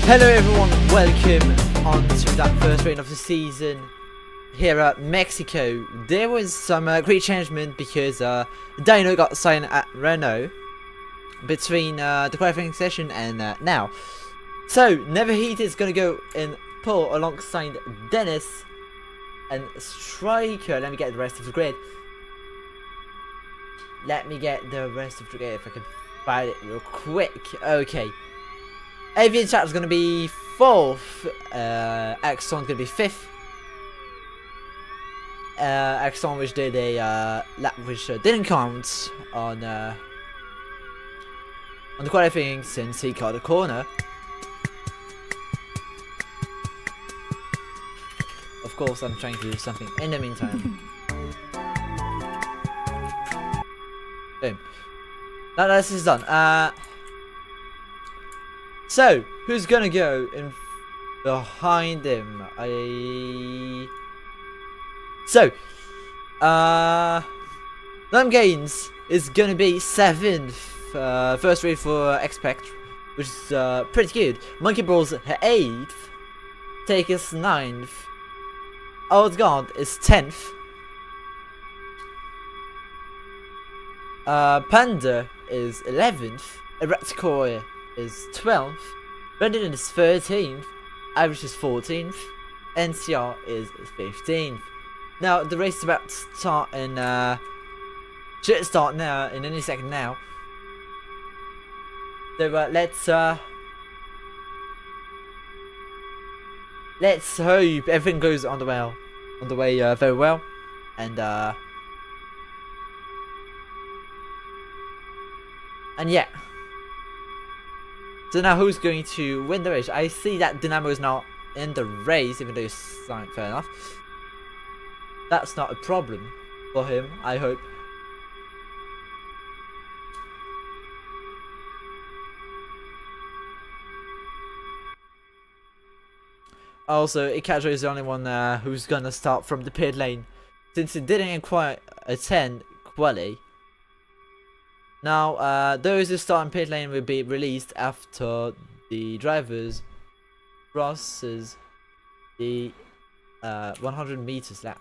Hello everyone, welcome on to that first rain of the season here at Mexico. There was some great changement because Dino got signed at Renault between the qualifying session and now. So Never Heat is going to go in pole alongside Dennis and Striker. Let me get the rest of the grid. If I can find it real quick. Okay. Avian Chat is going to be 4th, Axon's going to be 5th. Axon which did a lap which didn't count on the qualifying since he caught a corner. Of course I'm trying to do something in the meantime. Boom. Now this is done. So, who's gonna go in behind him? Lam Gaines is gonna be 7th, first rate for Expect, which is pretty good. Monkey Brawl's 8th, Takers 9th, Old God is 10th, Panda is 11th, Erectkoi is 12th, Brendan is 13th, Irish is 14th, NCR is 15th. Now the race is about to start in should start now in any second now. So let's hope everything goes on the way very well, and yeah. So now who's going to win the race? I see that Dynamo is not in the race, even though he's signed. Fair enough. That's not a problem for him, I hope. Also, Ikajo is the only one who's gonna start from the pit lane, since he didn't quite attend quali. Now, those who start in pit lane will be released after the drivers crosses the 100 meters lap.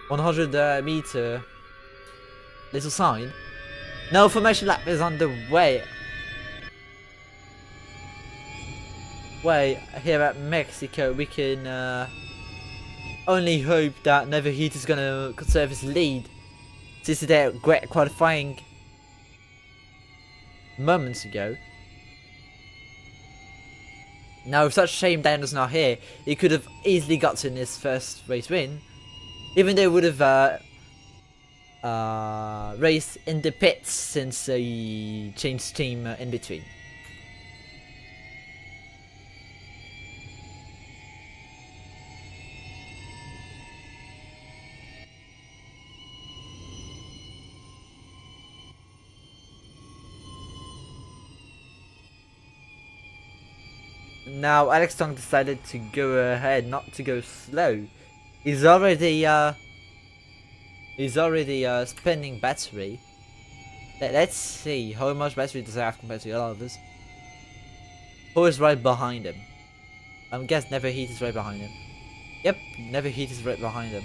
100 meter little sign. No formation lap is on the way. Here at Mexico, we can only hope that Never Heat is gonna conserve his lead. Since they did great qualifying moments ago. Now, with such shame Daniel's not here, he could have easily gotten his first race win, even though he would have raced in the pits since he changed team in between. Now Alex Tong decided to go ahead, not to go slow. He's already spending battery. Let's see how much battery does he have compared to the others. Who is right behind him? I'm guessing Never Heat is right behind him. Yep, Never Heat is right behind him.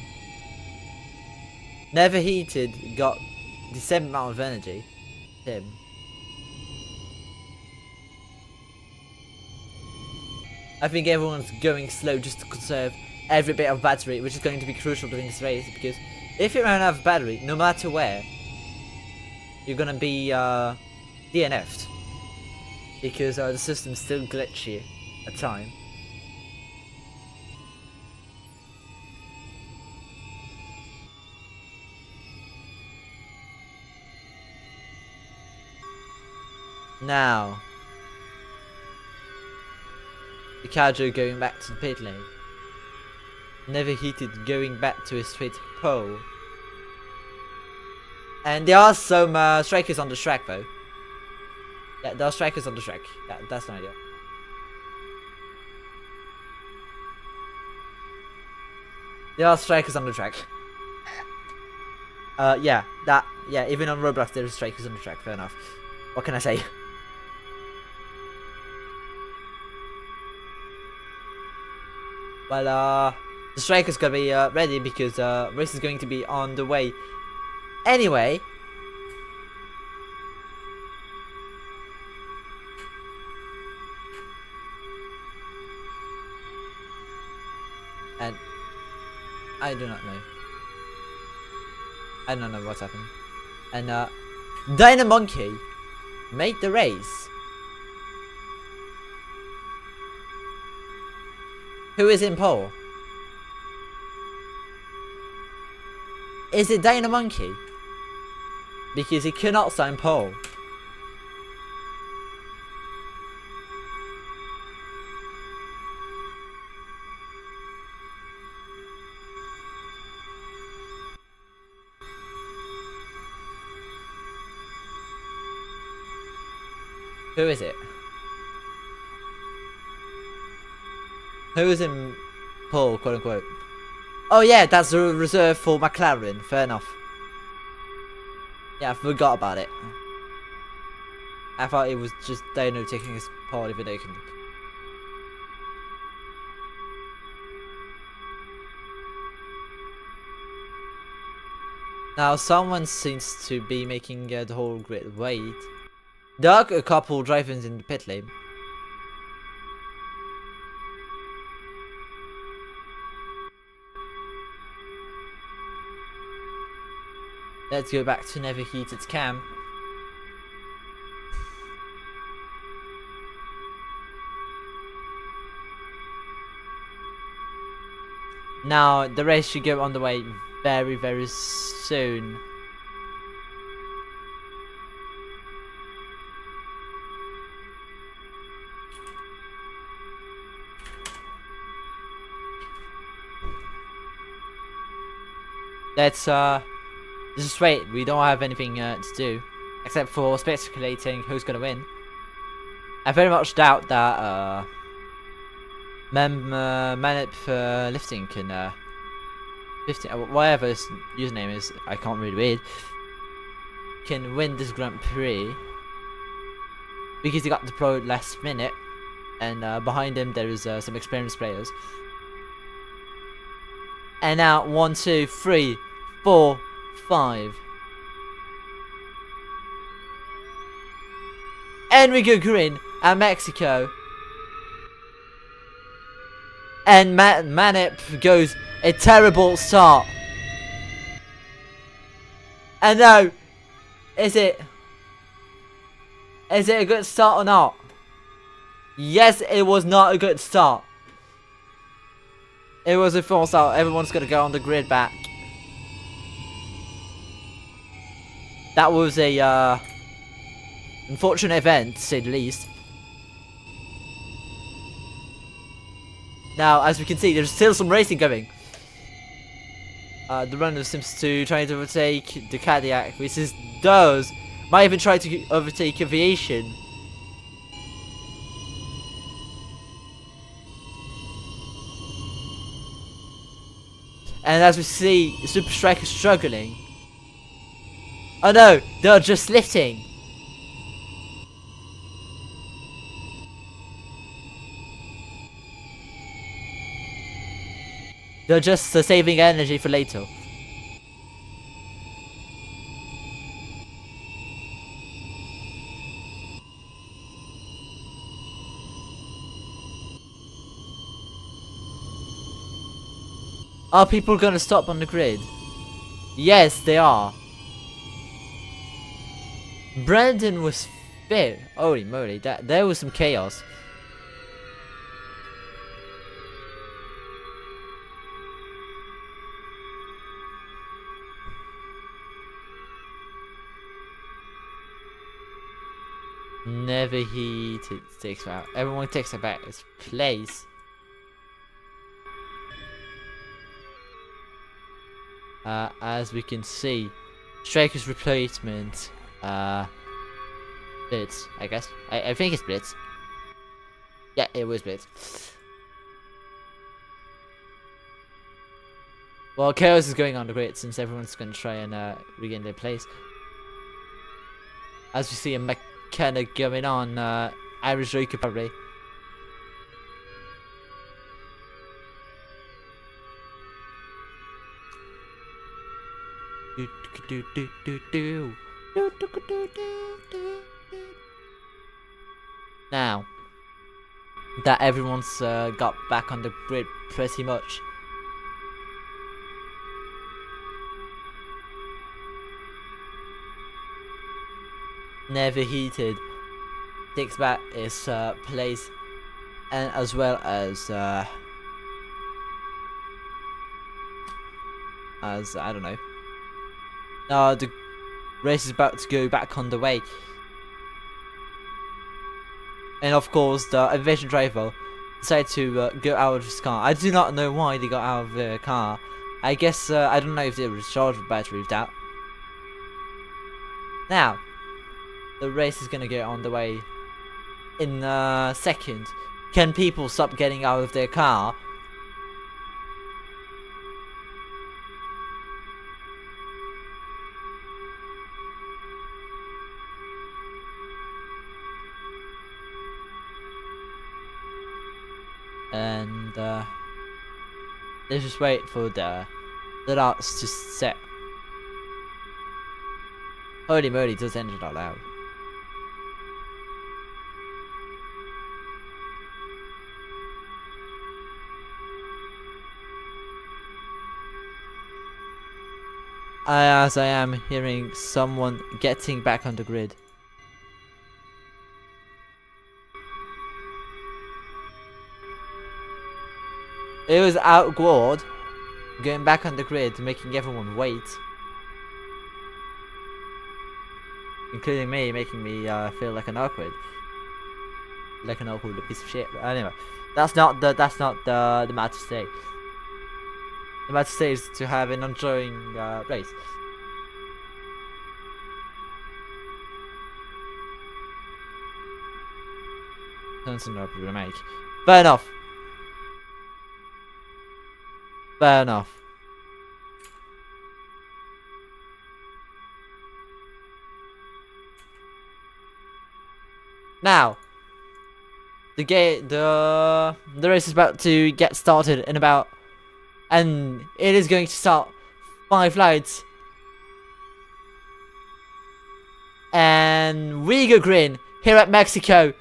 Never Heated got the same amount of energy. Him. I think everyone's going slow just to conserve every bit of battery, which is going to be crucial during this race, because if you run out of battery, no matter where, you're gonna be DNF'd, because the system's still glitchy at time. Now Ikajo going back to the pit lane. Never Heated going back to his straight pole. And there are some strikers on the track though. Yeah, there are strikers on the track. That's an idea. There are strikers on the track. Yeah, even on Roblox there are strikers on the track, fair enough. What can I say? Well, the striker's gonna be ready because race is going to be on the way. Anyway. And I do not know. I don't know what's happening. And Dino Monkey made the race. Who is in pole? Is it Dino Monkey? Because he cannot sign pole. Who is it? Who is in pole, quote unquote? Oh yeah, that's the reserve for McLaren. Fair enough. Yeah, I forgot about it. I thought it was just Dino taking his pole, even though he can. Now, someone seems to be making the whole grid wait. There are a couple drivers in the pit lane. Let's go back to never heated cam. Now, the race should go on the way very, very soon. Let's just wait. We don't have anything to do except for speculating who's gonna win. I very much doubt that Manip lifting can whatever his username is, I can't really read, can win this Grand Prix because he got deployed last minute, and behind him there is some experienced players. And now 1, 2, 3, 4, 5. Enrico Green and Mexico. And Manip goes a terrible start. And no, is it a good start or not? Yes, it was not a good start. It was a false start. Everyone's gonna go on the grid back. That was a unfortunate event, to say the least. Now, as we can see, there's still some racing going. The runner seems to try to overtake the Cadillac, which might even try to overtake Aviation. And as we see, Super Strike is struggling. Oh no, they're just lifting. They're just saving energy for later. Are people gonna stop on the grid? Yes, they are. Brandon was fit. Holy moly, there was some chaos. Never heated takes out. Everyone takes about its place. As we can see, Striker's replacement, Blitz, I guess. I think it's Blitz. Yeah, it was Blitz. Well, chaos is going on the grid since everyone's going to try and regain their place. As we see a mechanic going on, Irish Joker probably. Now that everyone's got back on the grid pretty much, Never Heated takes back its place, and as well as I don't know. The race is about to go back on the way, and of course the aviation driver decided to go out of his car. I do not know why they got out of the car. I guess I don't know if they recharged the battery with that. Now the race is gonna get on the way in a second. Can people stop getting out of their car? And let's just wait for the lights to set. Holy moly, does engine out loud. As I am hearing someone getting back on the grid. It was outward, going back on the grid, making everyone wait. Including me, making me feel like an awkward. Like an awkward piece of shit. But anyway, that's not the matter today. The matter today is to have an enjoying race. That's enough to make. Fair enough. Fair enough. Now, the race is about to get started in about, and it is going to start 5 flights. And we go green here at Mexico.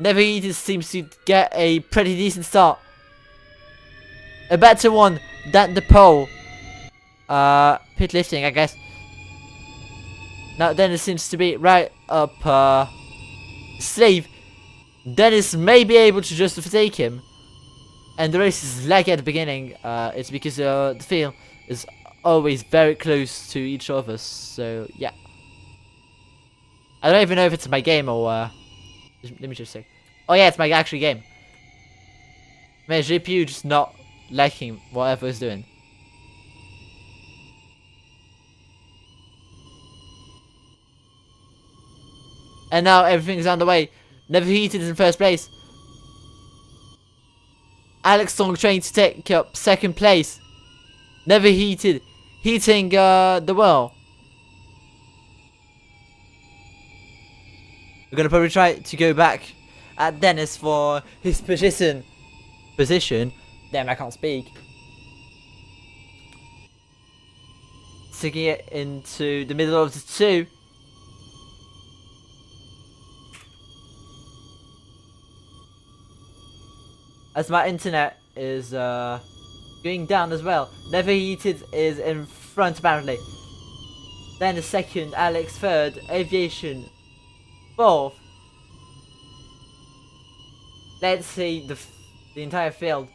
Never Heated seems to get a pretty decent start. A better one than the pole. Pit lifting, I guess. Now Dennis seems to be right up sleeve. Dennis may be able to just overtake him. And the race is laggy at the beginning. It's because the field is always very close to each other. So yeah. I don't even know if it's my game or let me just say. Oh yeah, it's my actual game. My GPU just not liking whatever it's doing. And now everything's on the way. Never Heated is in first place. Alex Song trying to take up second place. Never Heated heating the world. We're gonna probably try to go back at Dennis for his position. Damn, I can't speak. Sticking it into the middle of the two. As my internet is going down as well. Never Heated is in front apparently. Then the second, Alex third, Aviation fourth. Let's see the entire field.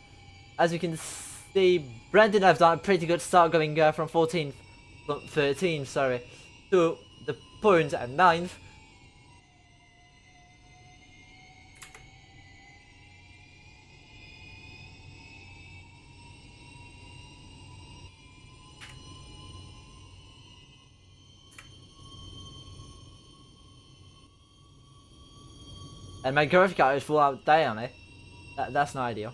As you can see, Brandon have done a pretty good start going from 13th, sorry, to the point at 9th. And my graphic card is full out day on it. That's not ideal.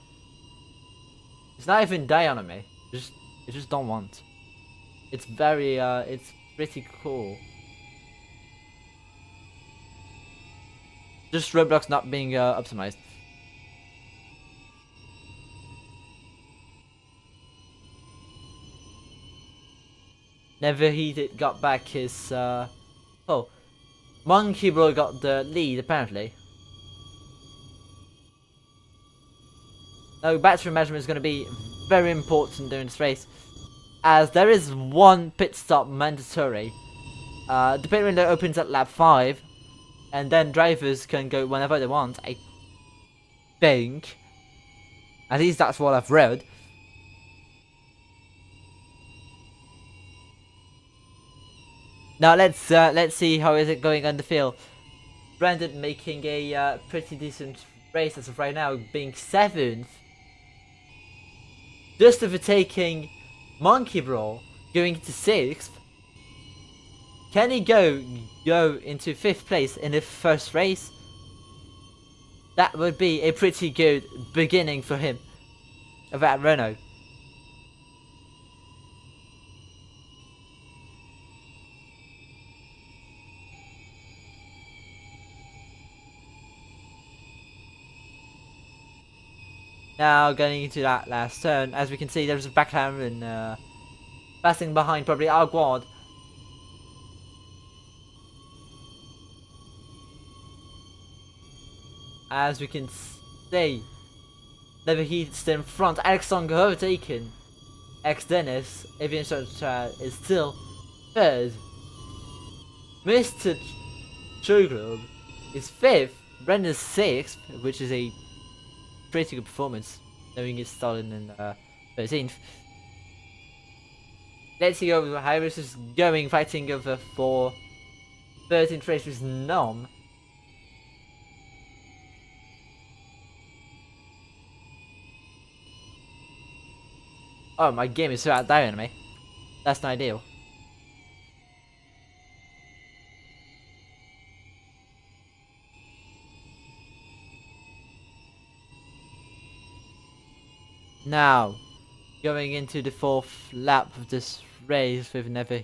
It's not even day on me. It just don't want. It's very it's pretty cool. Just Roblox not being optimized. Never Heated got back his oh, Monkey Bro got the lead apparently. No, battery management is going to be very important during this race, as there is one pit stop mandatory. The pit window opens at lap 5, and then drivers can go whenever they want, I think. At least that's what I've read. Now let's see how is it going on the field. Brandon making a pretty decent race as of right now, being 7th. Just overtaking Monkey Bro, going to 6th. Can he go into 5th place in the first race? That would be a pretty good beginning for him of that Renault. Now going into that last turn, as we can see there's a McLaren passing behind probably our quad. As we can see, Never Heated still in front, Alex Song overtaken. Dennis, Avian is still 3rd. Mr. Showglobe is 5th, Brendan's 6th, which is a pretty good performance, knowing it's starting in 13th. Let's see how Harris is going, fighting over for 13th race with Nom. Oh, my game is so outdated on me. That's not ideal. Now, going into the 4th lap of this race with Never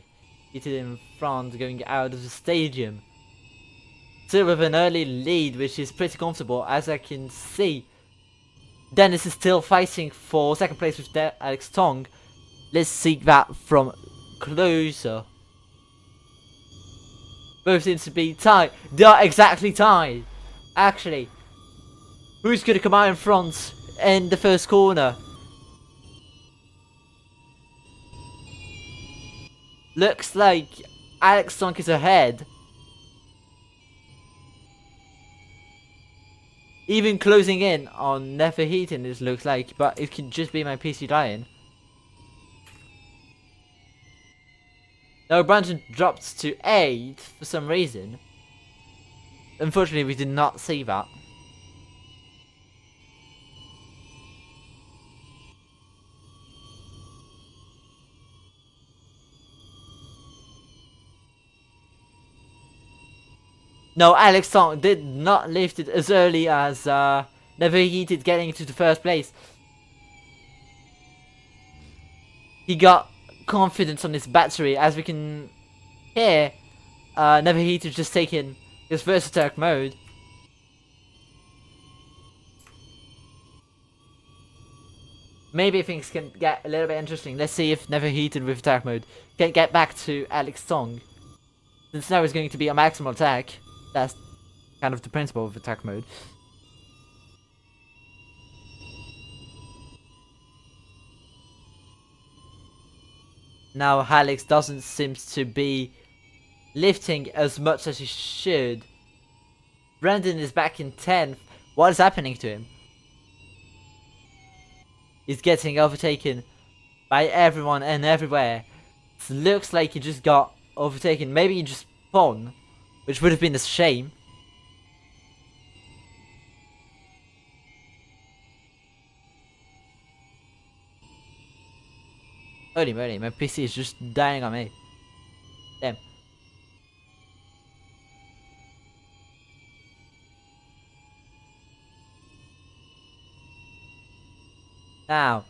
Heated in front, going out of the stadium. Still with an early lead, which is pretty comfortable, as I can see. Dennis is still fighting for 2nd place with Alex Tong. Let's see that from closer. Both seems to be tied. They are exactly tied. Actually, who's going to come out in front in the first corner? Looks like Alex Tong is ahead. Even closing in on Never Heated, this looks like, but it could just be my PC dying. No, Brandon dropped to 8th for some reason. Unfortunately, we did not see that. No, Alex Song did not lift it as early as Never Heated getting into the 1st place. He got confidence on his battery, as we can hear. Never Heated just taking his first attack mode. Maybe things can get a little bit interesting. Let's see if Never Heated with attack mode can get back to Alex Song. Since now is going to be a maximum attack. That's kind of the principle of attack mode. Now Alex doesn't seem to be lifting as much as he should. Brandon is back in 10th. What is happening to him? He's getting overtaken by everyone and everywhere. It looks like he just got overtaken. Maybe he just spun, which would have been a shame. Holy moly, my PC is just dying on me. Damn. Now,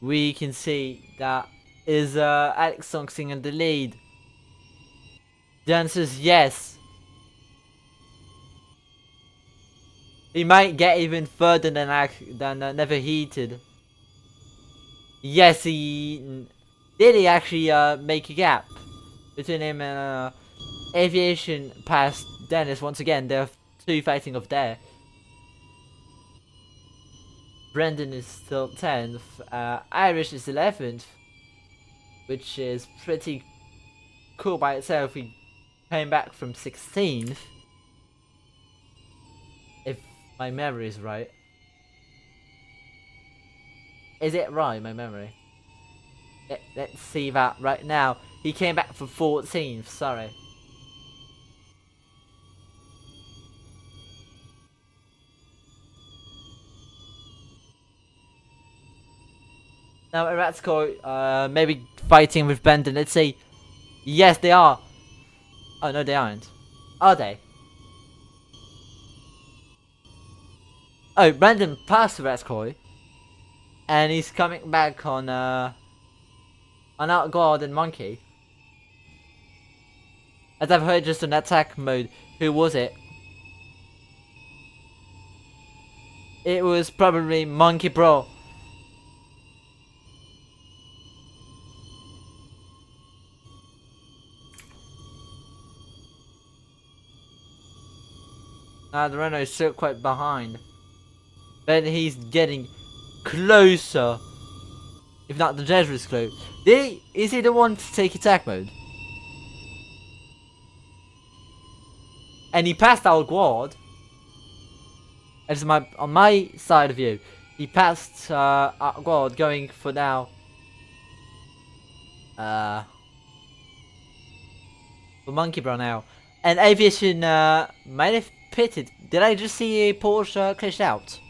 we can see that is Alex Song in the lead. The answer is yes. He might get even further than Never Heated. Yes, he did. He actually make a gap. between him and Aviation past Dennis once again. There are two fighting up there. Brendan is still 10th. Irish is 11th, which is pretty cool by itself. He came back from 16th, if my memory is right. Is it right, my memory? Let's see that right now. He came back from 14th, sorry. Now, Ratsko, maybe fighting with Brendan. Let's see. Yes, they are. Oh, no, they aren't. Are they? Oh, Brendan passed Ratsko. And he's coming back on Outguard and Monkey. As I've heard just an attack mode. Who was it? It was probably Monkey Bro. The Renault is still quite behind. But he's getting closer. If not, the Jesuit is close. Is he the one to take attack mode? And he passed our guard. As on my side of you, he passed our guard going for now. For Monkey Bro now. And Aviation might have pitted. Did I just see a Porsche glitched out?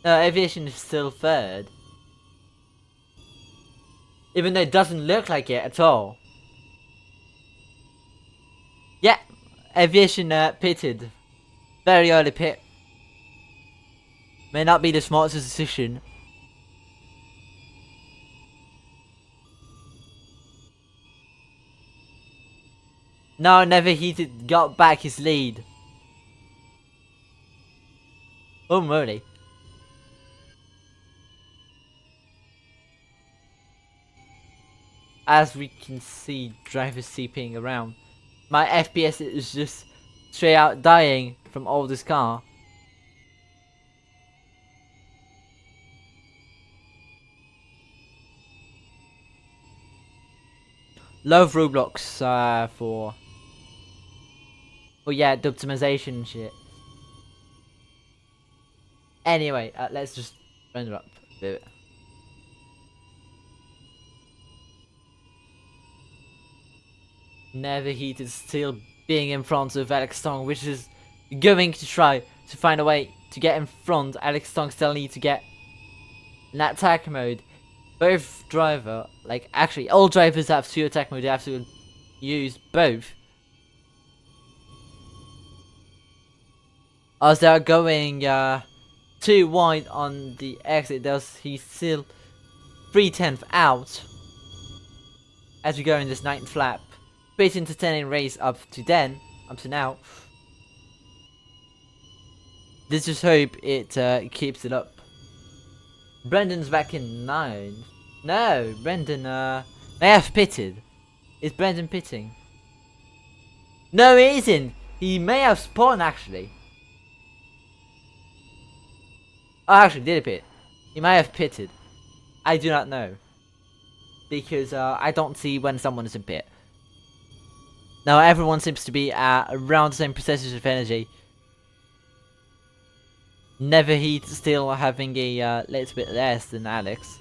Aviation is still third. Even though it doesn't look like it at all. Yeah, Aviation pitted. Very early pit. May not be the smartest decision. No, Never Heated got back his lead. Oh, moly. As we can see, drivers CPing around. My FPS is just straight out dying from all this car. Love Roblox for yeah, the optimization shit. Anyway, let's just render up a bit. Never Heated still being in front of Alex Tong, which is going to try to find a way to get in front. Alex Tong still needs to get in attack mode. Both driver, like actually all drivers have 2 attack mode, they have to use both. As they are going too wide on the exit, he's still 3/10 out. As we go in this 9th lap. Pretty entertaining race up to now. Let's just hope it keeps it up. Brendan's back in 9th. No, Brendan may have pitted. Is Brendan pitting? No, he isn't. He may have spawned actually. Oh, actually, did he pit? He may have pitted. I do not know. Because I don't see when someone is in pit. Now everyone seems to be at around the same percentage of energy. Never Heat still having a little bit less than Alex.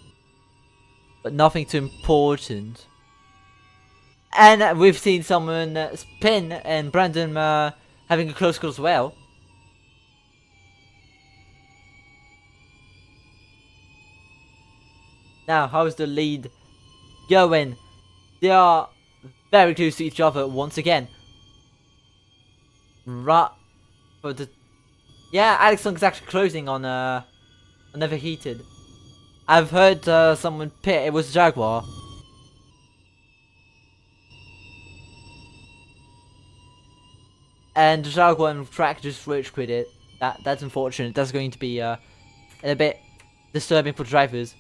But nothing too important. And we've seen someone spin and Brandon having a close call as well. Now, how's the lead going? They are very close to each other once again. Right for the Alex Tong is actually closing on Never Heated. I've heard someone pit. It was Jaguar. And the Jaguar and Track just rage quit it. That's unfortunate. That's going to be a bit disturbing for drivers.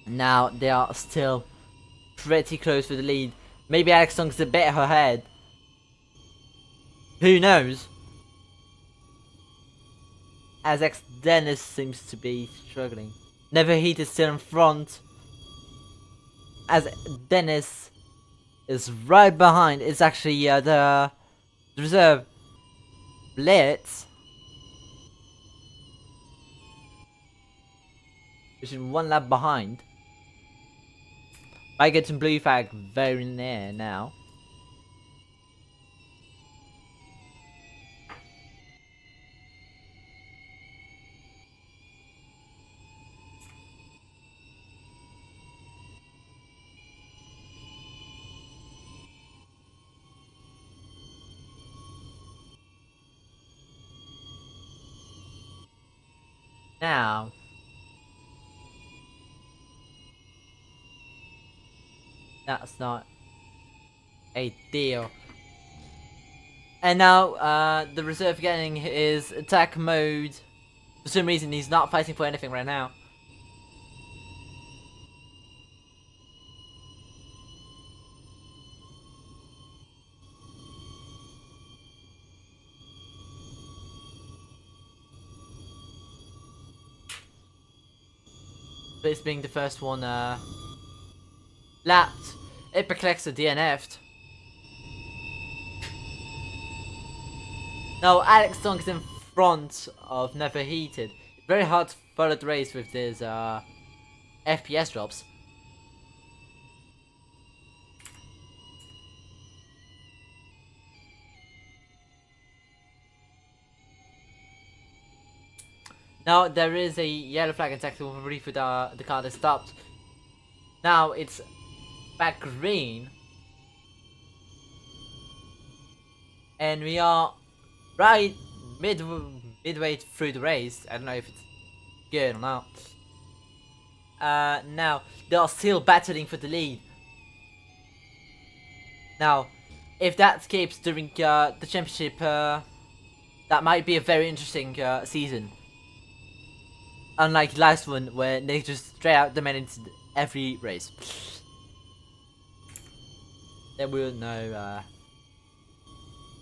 Now they are still pretty close for the lead. Maybe Alex Song's a bit ahead. Who knows? As X Dennis seems to be struggling. Never Heat is still in front. As Dennis is right behind. It's actually the reserve Blitz, which is 1 lap behind. I get some blue flag very near now. Now, that's not a deal. And now, the reserve getting his attack mode. For some reason, he's not fighting for anything right now. But it's being the first one lapped. It collects a DNF'd. Now Alex Song is in front of Never Heated. It's very hard to follow the race with these FPS drops. Now there is a yellow flag and tactical referee for the car that stopped. Now it's back green. And we are right midway through the race. I don't know if it's good or not. Now they are still battling for the lead. Now, if that keeps during the championship, that might be a very interesting season. Unlike last one, where they just straight out dominated every race. Then we'll know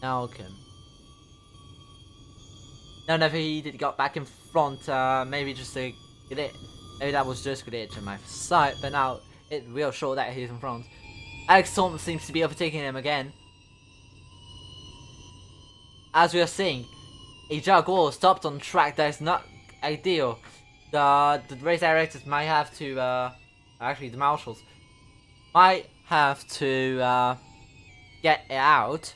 outcome. No, never he did got back in front. Maybe just a glitch. Maybe that was just a glitch on my sight. But now it will show that he's in front. Alex Thornton seems to be overtaking him again. As we are seeing, a Jaguar stopped on track that is not ideal. The race directors might have to, actually the marshals, might have to get it out.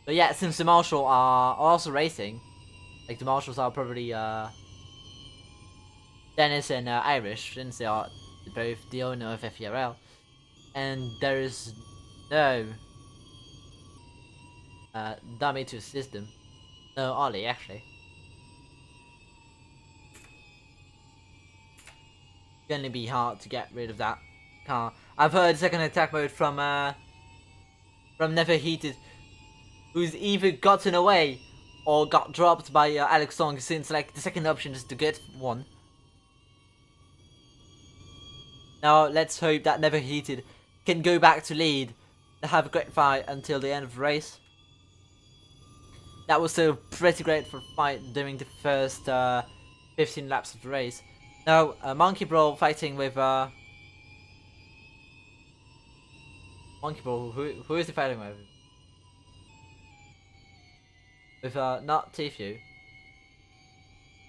But yeah, since the marshals are also racing, like the marshals are probably Dennis and Irish, since they are both the owner of Ferl, and there is no dummy to assist them. No, Ollie, actually. It's gonna be hard to get rid of that car. I've heard second attack mode from Never Heated, who's either gotten away or got dropped by Alex Song, since like the second option is the good one. Now let's hope that Never Heated can go back to lead and have a great fight until the end of the race. That was a pretty great for fight during the first 15 laps of the race. Now, Monkey Brawl fighting with Monkey Brawl. Who is he fighting with? With not Tfue.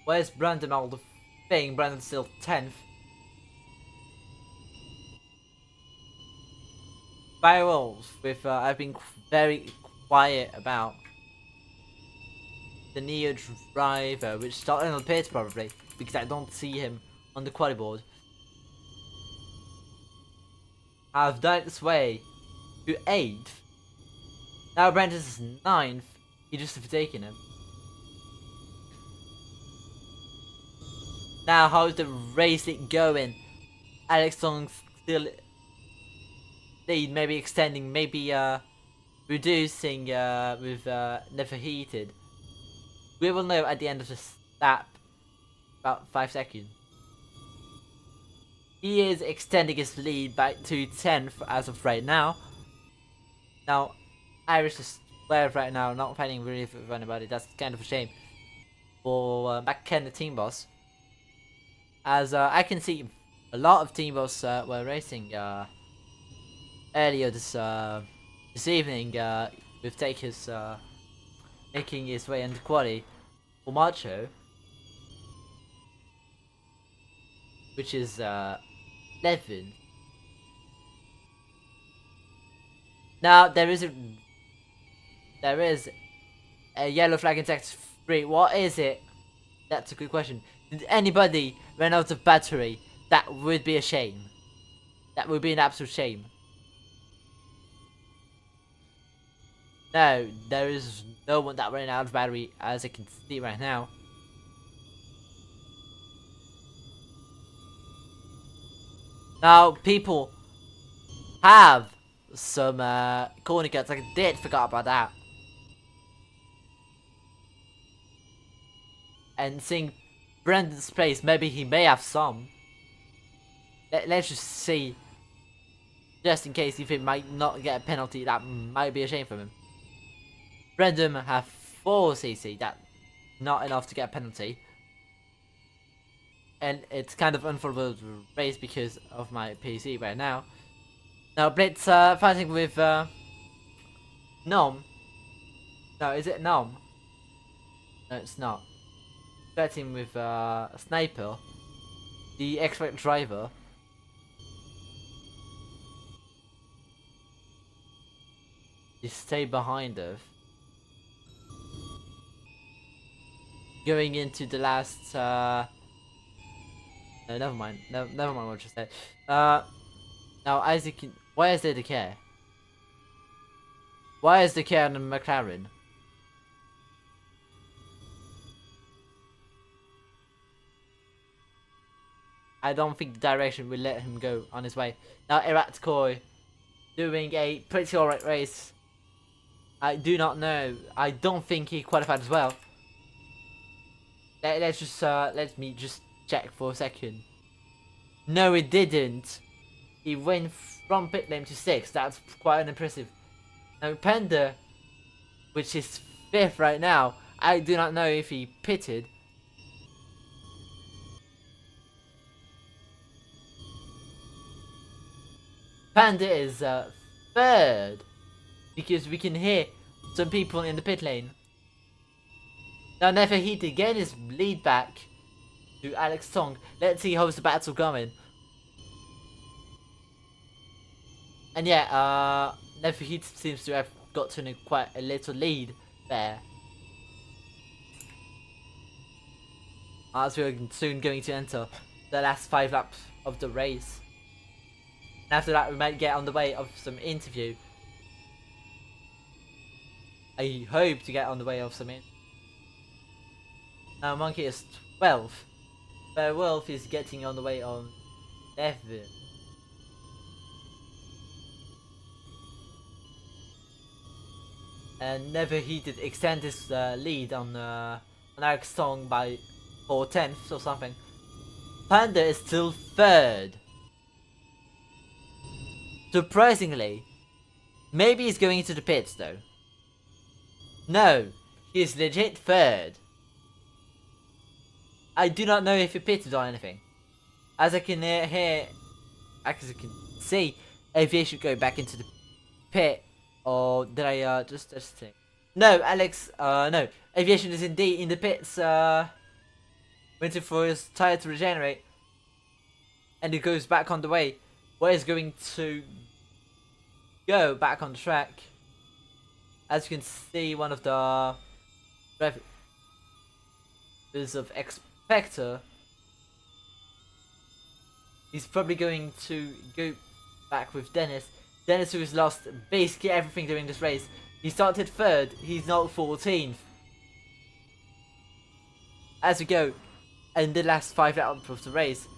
Where's Brandon all the thing? Brandon's still 10th. Ferl with I've been very quiet about the Neo driver, which started on the pits probably because I don't see him on the quali board. I've done its way to 8th. Now Brandon's 9th. He just have taken him. Now how's the race going? Alex Song still lead, maybe extending, maybe reducing with Never Heated. We will know at the end of the lap, about 5 seconds. He is extending his lead back to 10th as of right now. Now, Irish is 12th right now, not fighting really with anybody. That's kind of a shame for Ken, the team boss. As I can see, a lot of team boss were racing earlier this evening with Takers making his way into quali for Macho, which is 11. Now there is a yellow flag in sector 3. What is it? That's a good question. Did anybody run out of battery? That would be a shame. That would be an absolute shame. No, there is no one that ran out of battery, as I can see right now. Now, people have some corner cuts. I did forgot about that. And seeing Brandon's place, maybe he may have some. Let's just see. Just in case if he might not get a penalty, that might be a shame for him. Brandon have 4 CC, that's not enough to get a penalty. And it's kind of unfavorable race because of my PC right now. Now Blitz fighting with Nom. No, is it Nom? No, it's not. Fighting with Sniper, the expert driver. You stay behind us. Going into the last no, never mind. No, never mind what I just said. Now Isaac, why is there the care? Why is the care on the McLaren? I don't think the direction will let him go on his way. Now Eratkoi doing a pretty alright race. I do not know. I don't think he qualified as well. Let's just let me just check for a second. No, it didn't. He went from pit lane to 6th. That's quite impressive. Now Panda, which is 5th right now, I do not know if he pitted. Panda is 3rd because we can hear some people in the pit lane. Now Never Heat again is lead back to Alex Song. Let's see how's the battle going. And yeah, Never Heat seems to have gotten quite a little lead there. As we're soon going to enter the last 5 laps of the race. And after that we might get on the way of some interview. I hope to get on the way of some interview. Now Monkey is 12th. But Wolf is getting on the way on 11th. And Never Heated extend his lead on Alex Song by 4/10 or something. Panda is still 3rd. Surprisingly, maybe he's going into the pits though. No, he is legit 3rd. I do not know if he pitted or anything. As I can hear, as I can see, Aviation go back into the pit. Or did I just think? No, Alex, no. Aviation is indeed in the pits, waiting for his tire to regenerate, and he goes back on the way where he's going to go back on the track. As you can see, one of the drivers of Expector, he's probably going to go back with Dennis. Dennis, who has lost basically everything during this race. He started 3rd, he's now 14th. As we go in the last 5 laps of the race.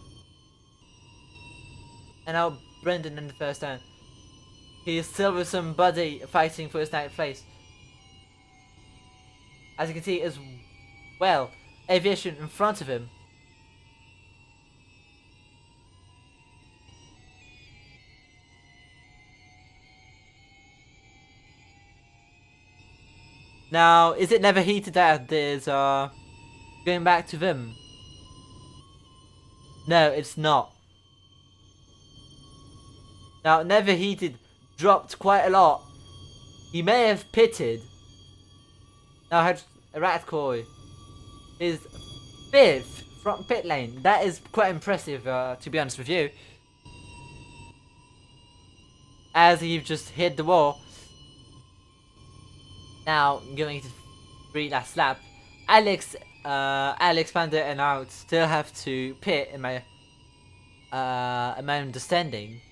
And now Brendan in the first turn. He is still with somebody fighting for his 9th place. As you can see as well, Aviation in front of him. Now, is it never heated that there's going back to them? No, it's not. Now, never heated dropped quite a lot. He may have pitted. Now, had Ratkoi is 5th from pit lane. That is quite impressive, to be honest with you. As he just hit the wall. Now, going to 3 last lap. Alex, Panda and Out still have to pit in my understanding.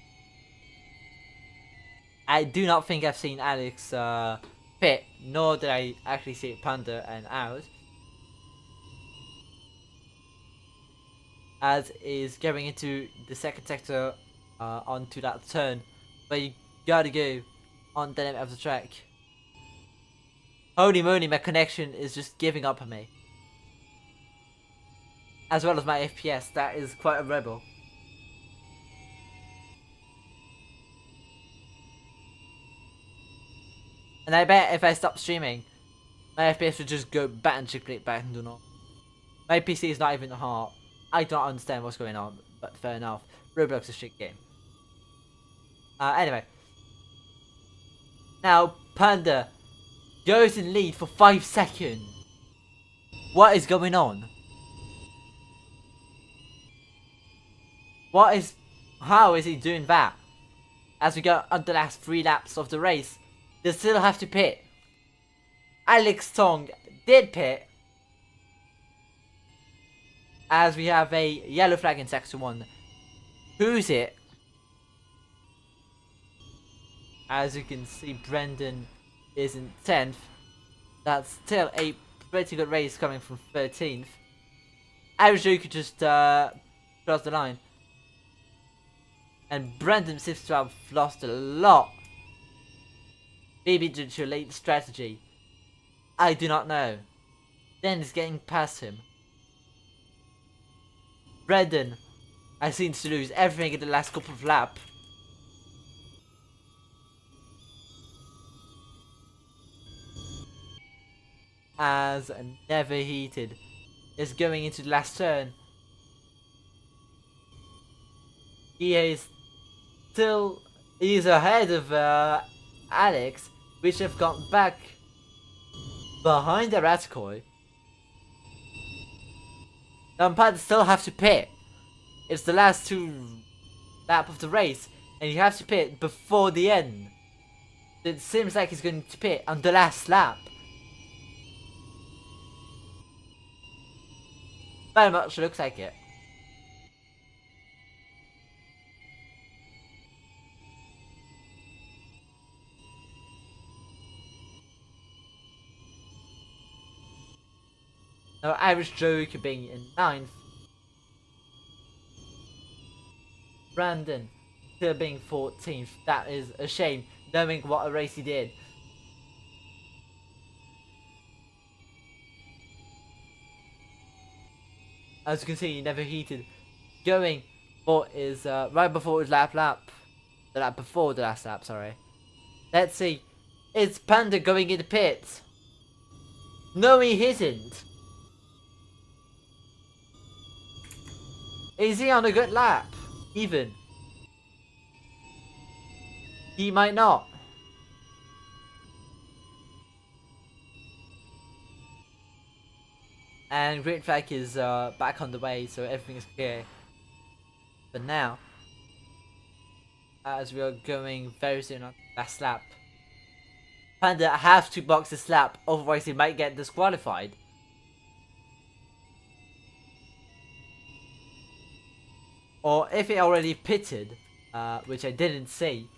I do not think I've seen Alex pit, nor did I actually see Panda and Out. As is going into the second sector onto that turn, where you gotta go on the limit of the track. Holy moly, my connection is just giving up on me. As well as my FPS, that is quite a rebel. And I bet if I stop streaming, my FPS would just go batshit back into normal. My PC is not even hot. I don't understand what's going on, but fair enough. Roblox is a shit game. Anyway. Now, Panda goes in lead for 5 seconds. What is going on? How is he doing that? As we go on the last 3 laps of the race, they still have to pit. Alex Tong did pit. As we have a yellow flag in sector 1. Who's it? As you can see, Brendan is in 10th. That's still a pretty good race coming from 13th. Arizona could just cross the line. And Brendan seems to have lost a lot. Maybe due to late strategy. I do not know. Then he's getting past him. Brendan, I seem to lose everything in the last couple of laps. As Never Heated is going into the last turn. He is ahead of Alex, which have gone back behind the Ratkoi. The umpires still have to pit. It's the last 2 laps of the race, and you have to pit before the end. It seems like he's going to pit on the last lap. Very much looks like it. Now, Irish Joker being in 9th. Brandon still being 14th. That is a shame, knowing what a race he did. As you can see, Never Heated going for his right before his lap. The lap before the last lap, sorry. Let's see. Is Panda going in the pits? No, he isn't. Is he on a good lap? Even. He might not. and green flag is back on the way, so everything is clear. But now, as we are going very soon on that slap, Panda have to box the slap, otherwise he might get disqualified. Or if he already pitted, which I didn't see,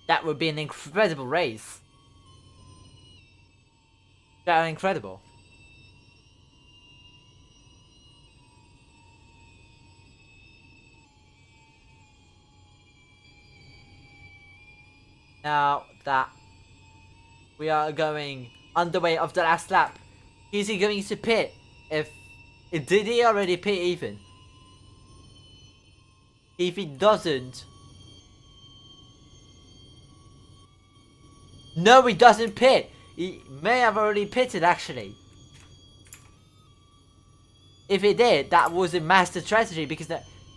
that would be an incredible race. That incredible. Now that we are going underway of the last lap, is he going to pit? Did he already pit even? If he doesn't, no, he doesn't pit. He may have already pitted actually. If he did, that was a master strategy because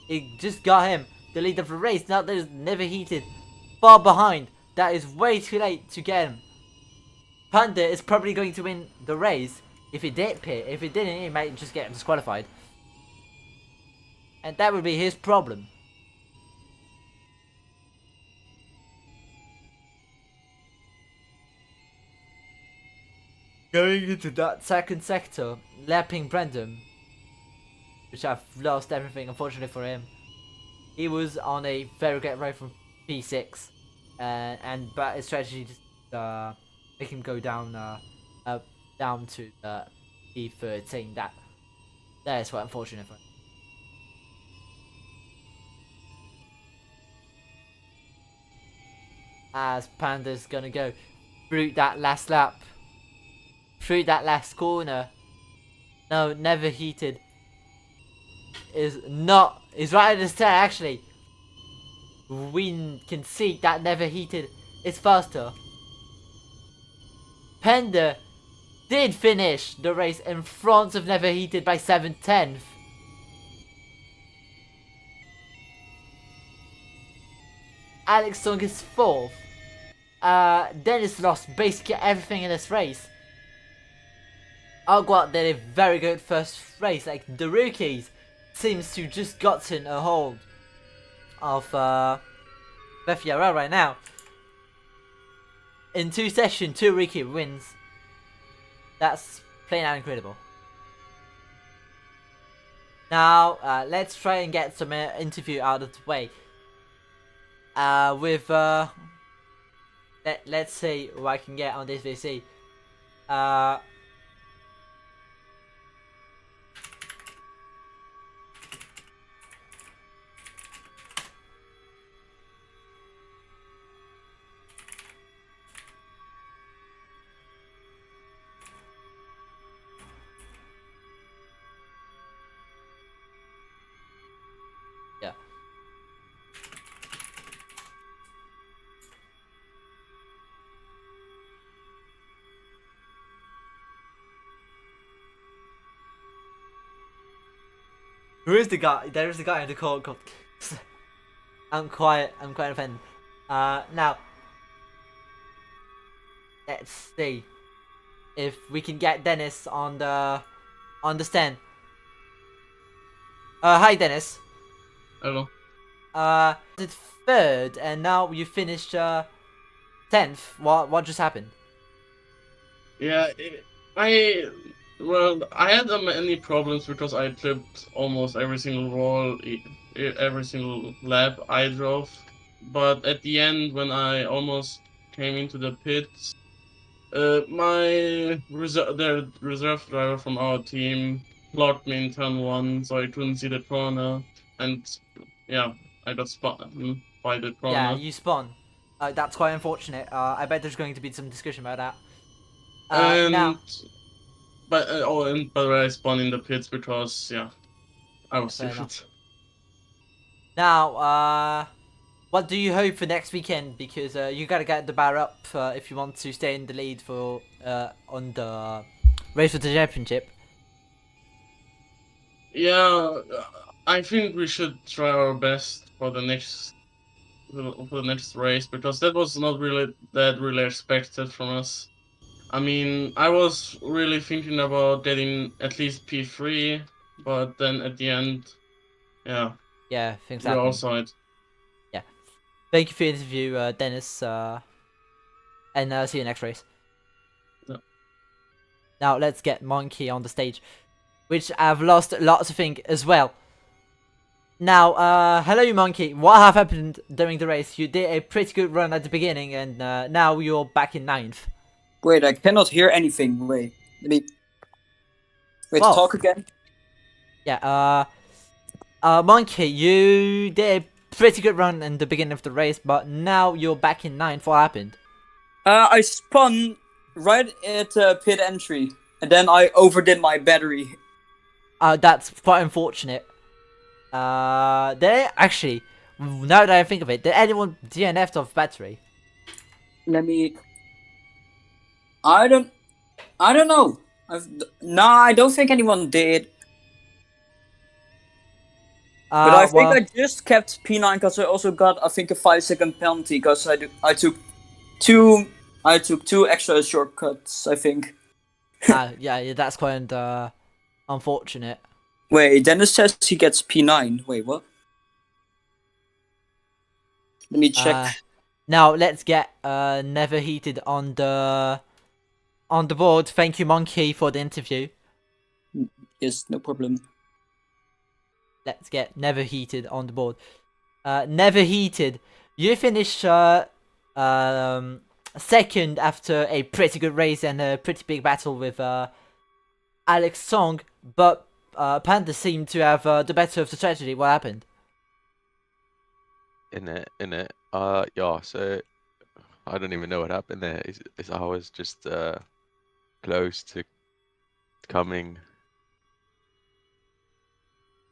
it just got him the lead of the race. Now there's never heated, far behind. That is way too late to get him. Panda is probably going to win the race if he did pit. If he didn't, he might just get disqualified. And that would be his problem. Going into that second sector, lapping Brendan, which I've lost everything unfortunately for him. He was on a very great road from P6, but his strategy just make him go down down to P13. That is quite unfortunate for him. As Panda's gonna go through that last lap, through that last corner. No, never heated. Is right at his tail actually. We can see that never heated is faster. Panda did finish the race in front of never heated by 7/10. Alex Song is 4th. Dennis lost basically everything in this race. Agua did a very good first race. Like the rookies seems to just gotten a hold of Ferl right now. In 2 sessions, 2 rookie wins. That's plain out incredible. Now let's try and get some interview out of the way. Let's see what I can get on this VC. Yeah. Who is the guy? There is a guy in the call called. I'm quite offended. Now let's see if we can get Dennis on the stand. Hi Dennis. Hello. Did 3rd and now you finished 10th. What just happened? Yeah, I had many problems because I flipped almost every single wall, every single lap I drove. But at the end, when I almost came into the pits, the reserve driver from our team blocked me in turn 1, so I couldn't see the corner, and yeah, I got spun by the corner. Yeah, you spun. That's quite unfortunate. I bet there's going to be some discussion about that. Now. But and by the way, I spun in the pits because I was Fair stupid. enough. Now, what do you hope for next weekend? Because you gotta get the bar up if you want to stay in the lead for on the race for the championship. Yeah, I think we should try our best for the next race because that was not really expected from us. I mean, I was really thinking about getting at least P3, but then at the end, yeah, Yeah, things we all happen. saw it. Yeah. Thank you for the interview, Dennis. And see you next race. Yeah. Now let's get Monkey on the stage, which I've lost lots of things as well. Now, hello Monkey. What have happened during the race? You did a pretty good run at the beginning, and now you're back in 9th. Wait, I cannot hear anything. Wait, let me. Wait, Well, talk again. Yeah. Monkey, you did a pretty good run in the beginning of the race, but now you're back in 9th. What happened? I spun right at pit entry, and then I overdid my battery. That's quite unfortunate. They actually, now that I think of it, did anyone DNF'd off battery? Let me. I don't know. I don't think anyone did. But I think Well, I just kept P9 because I also got, I think, a 5-second penalty because I took two extra shortcuts. I think. yeah, that's quite unfortunate. Wait, Dennis says he gets P9. Wait, what? Let me check. Now let's get Never Heated on the board. Thank you, Monkey, for the interview. Yes, no problem. Let's get Never Heated on the board. Never Heated, you finished second after a pretty good race and a pretty big battle with Alex Song, but Panda seemed to have the better of the tragedy. What happened? In it. Yeah, so I don't even know what happened there. I was just close to coming.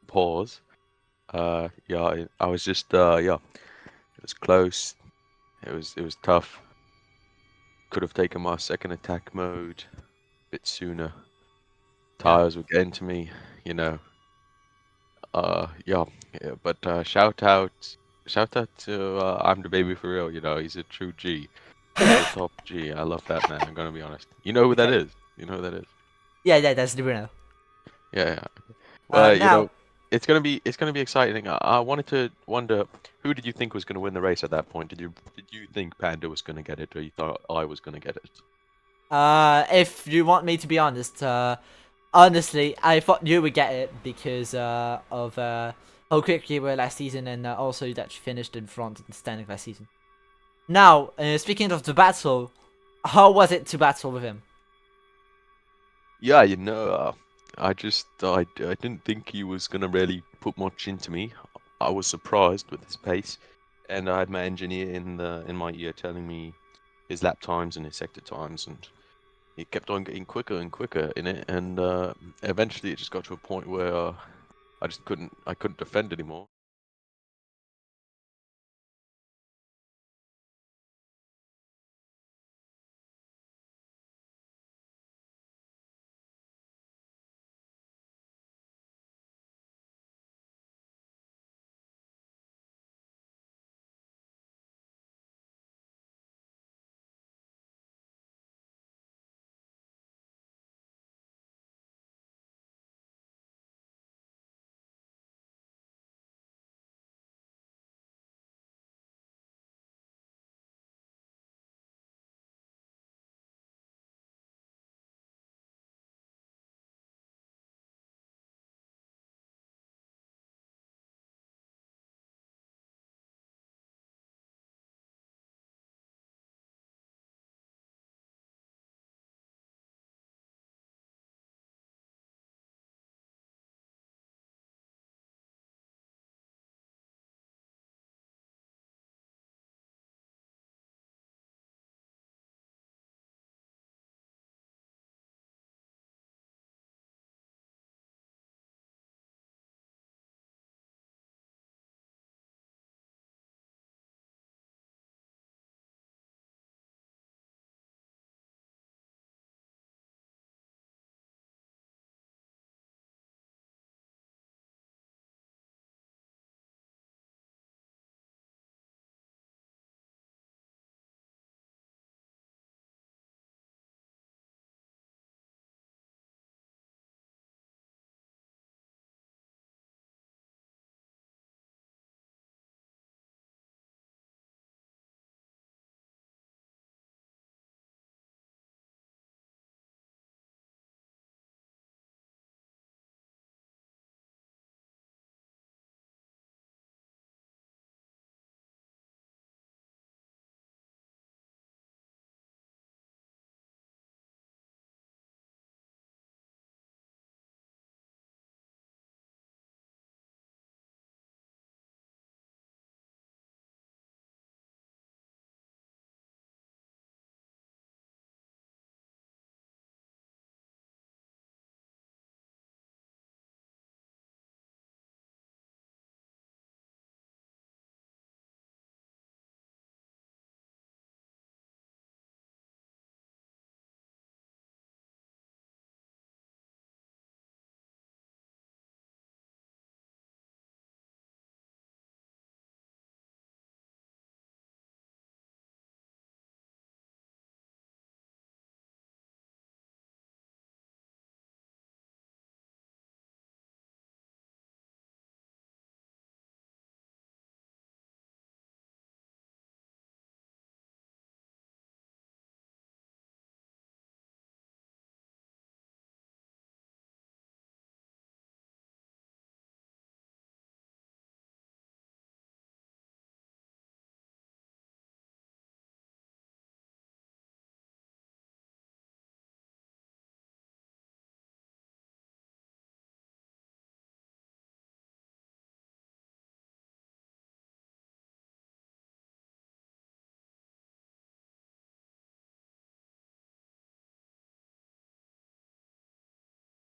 Pause. Yeah, I was just yeah, it was close. It was tough. Could have taken my second attack mode a bit sooner. Tires were getting to me, you know. Yeah, but shout out to I'm the baby for real. You know, he's a true G. He's a top G. I love that man. I'm gonna be honest. You know who that is? You know who that is? Yeah, that's the winner. Yeah. Well, you Now, know, it's gonna be exciting. I wanted to wonder, who did you think was gonna win the race at that point? Did you think Panda was gonna get it, or you thought I was gonna get it? if you want me to be honest, honestly, I thought you would get it because of how quick you were last season, and also that you finished in front in the standing last season. Now, speaking of the battle, how was it to battle with him? Yeah, you know, I didn't think he was gonna really put much into me. I was surprised with his pace, and I had my engineer in my ear telling me his lap times and his sector times, and he kept on getting quicker and quicker in it, and eventually it just got to a point where I couldn't defend anymore.